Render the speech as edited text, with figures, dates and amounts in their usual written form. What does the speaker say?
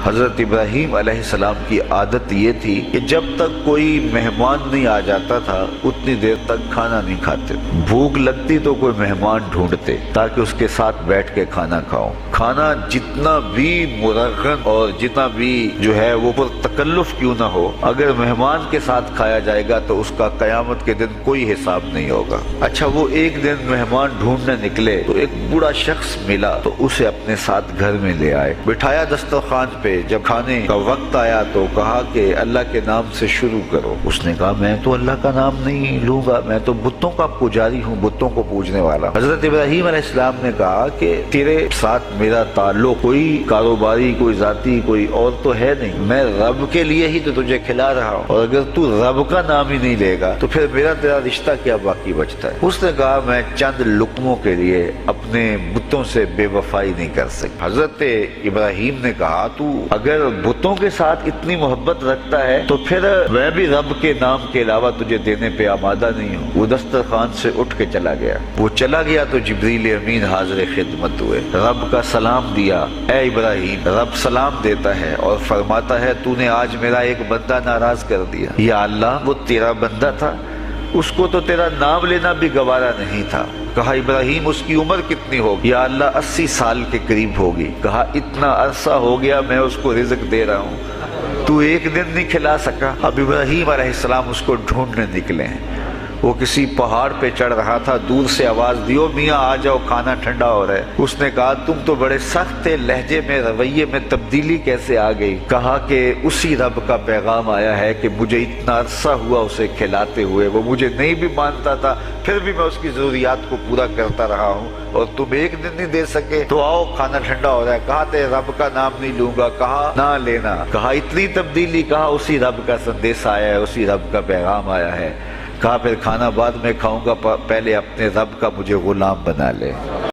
حضرت ابراہیم علیہ السلام کی عادت یہ تھی کہ جب تک کوئی مہمان نہیں آ جاتا تھا اتنی دیر تک کھانا نہیں کھاتے، بھوک لگتی تو کوئی مہمان ڈھونڈتے تاکہ اس کے ساتھ بیٹھ کے کھانا کھاؤ۔ کھانا جتنا بھی مرغن اور جتنا بھی جو ہے وہ پر تکلف کیوں نہ ہو، اگر مہمان کے ساتھ کھایا جائے گا تو اس کا قیامت کے دن کوئی حساب نہیں ہوگا۔ اچھا، وہ ایک دن مہمان ڈھونڈنے نکلے تو ایک بوڑھا شخص ملا تو اسے اپنے ساتھ گھر میں لے آئے، بٹھایا دسترخوان پہ۔ جب کھانے کا وقت آیا تو کہا کہ اللہ کے نام سے شروع کرو۔ اس نے کہا میں تو اللہ کا نام نہیں لوں گا، میں تو بتوں کا پجاری ہوں، بتوں کو پوجنے والا۔ حضرت ابراہیم علیہ السلام نے کہا کہ تیرے ساتھ میرا تعلق کوئی کاروباری، کوئی ذاتی، کوئی اور تو ہے نہیں، میں رب کے لیے ہی تو تجھے کھلا رہا ہوں، اور اگر تو رب کا نام ہی نہیں لے گا تو پھر میرا تیرا رشتہ کیا باقی بچتا ہے؟ اس نے کہا میں چند لقموں کے لیے اپنے بتوں سے بے وفائی نہیں کر سکتا۔ حضرت ابراہیم نے کہا تو اگر بتوں کے ساتھ اتنی محبت رکھتا ہے تو پھر میں بھی رب کے نام کے علاوہ تجھے دینے پہ آمادہ نہیں ہوں۔ وہ دسترخوان سے اٹھ کے چلا گیا۔ وہ چلا گیا تو جبریل امین حاضر خدمت ہوئے، رب کا سلام دیا۔ اے ابراہیم، رب سلام دیتا ہے اور فرماتا ہے تو نے آج میرا ایک بندہ ناراض کر دیا۔ یا اللہ، وہ تیرا بندہ تھا، اس کو تو تیرا نام لینا بھی گوارا نہیں تھا۔ کہا ابراہیم اس کی عمر کتنی ہوگی؟ یا اللہ 80 سال کے قریب ہوگی۔ کہا اتنا عرصہ ہو گیا میں اس کو رزق دے رہا ہوں، تو ایک دن نہیں کھلا سکا؟ اب ابراہیم علیہ السلام اس کو ڈھونڈنے نکلے ہیں۔ وہ کسی پہاڑ پہ چڑھ رہا تھا، دور سے آواز دیو میاں آ جاؤ، کھانا ٹھنڈا ہو رہا ہے۔ اس نے کہا تم تو بڑے سخت تھے، لہجے میں رویے میں تبدیلی کیسے آ گئی؟ کہا کہ اسی رب کا پیغام آیا ہے کہ مجھے اتنا عرصہ ہوا اسے کھلاتے ہوئے، وہ مجھے نہیں بھی مانتا تھا، پھر بھی میں اس کی ضروریات کو پورا کرتا رہا ہوں، اور تم ایک دن نہیں دے سکے؟ تو آؤ کھانا ٹھنڈا ہو رہا ہے۔ کہا تیرے رب کا نام نہیں لوں گا، کہا نہ لینا۔ کہا اتنی تبدیلی؟ کہا اسی رب کا سندیش آیا ہے، اسی رب کا پیغام آیا ہے۔ کہا پھر کھانا بعد میں کھاؤں گا، پہلے اپنے رب کا مجھے غلام بنا لے۔